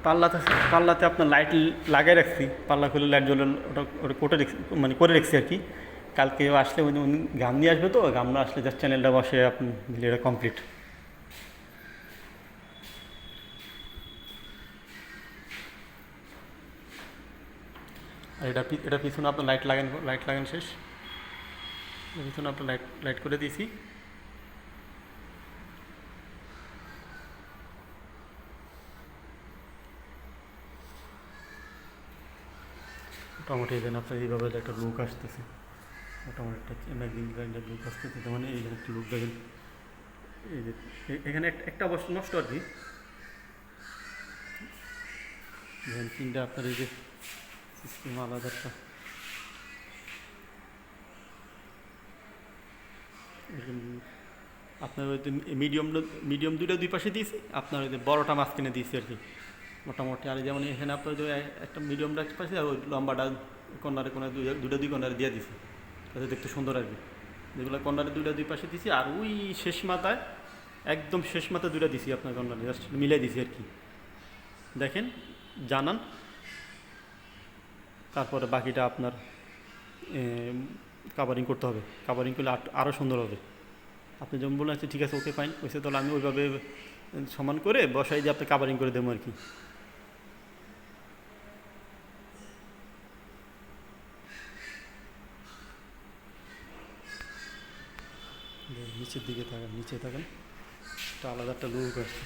পাল্লাতে পাল্লাতে আপনার লাইট লাগাই রাখছি, পাল্লা খুলে লাইট জ্বলে ওটা ওটা কোটে রেখছি, মানে করে রেখছি আর কি। কালকে আসলে উনি গাম নিয়ে আসবে, তো গামলা আসলে জাস্ট চ্যানেলটা বসে আপনি দিলে এটা কমপ্লিট। আর এটা পিছনে আপনার লাইট লাগানো শেষ। এর পিছনে আপনার লাইট লাইট করে দিয়েছি। মোটামুটি এখানে আপনার এইভাবে একটা লুক আসতেছে, মোটামুটি একটা ম্যাগজিন একটা লুক আসতেছে। তার মানে এইখানে একটা লুক দেখেন, এই যে এখানে একটা অবশ্য নষ্ট আর কি। দেখেন তিনটা আপনার এই যে সিস্টেম আলাদা একটা, আপনার ওই মিডিয়াম দুইটা দুই পাশে দিয়েছি, আপনার ওই যে বড়োটা মাঝখানে দিয়েছি আর কি মোটামুটি। আর যেমন এখানে আপনার যে একটা মিডিয়ামটা পাশে, আর ওই লম্বাটা কর্নারে কোনারে দুইটা দুই কর্নারে দিয়ে দিছি, তাতে দেখতে সুন্দর আর কি। যেগুলো কর্নারে দুইটা দুই পাশে দিছি, আর ওই শেষ মাথায় একদম শেষ মাথায় দুইটা দিছি আপনার কর্নারে, জাস্ট মিলাই দিছি আর কি। দেখেন, জানান। তারপরে বাকিটা আপনার কাভারিং করতে হবে, কাভারিং করলে আরও সুন্দর হবে। আপনি যেমন বললেন আচ্ছা ঠিক আছে, ওকে ফাইন হয়েছে, তাহলে আমি ওইভাবে সমান করে বসাই দিয়ে আপনি কাভারিং করে দেবো আর কি। নিচের দিকে থাকেন, নিচে থাকেন, একটা আলাদা একটা লুক আসছে।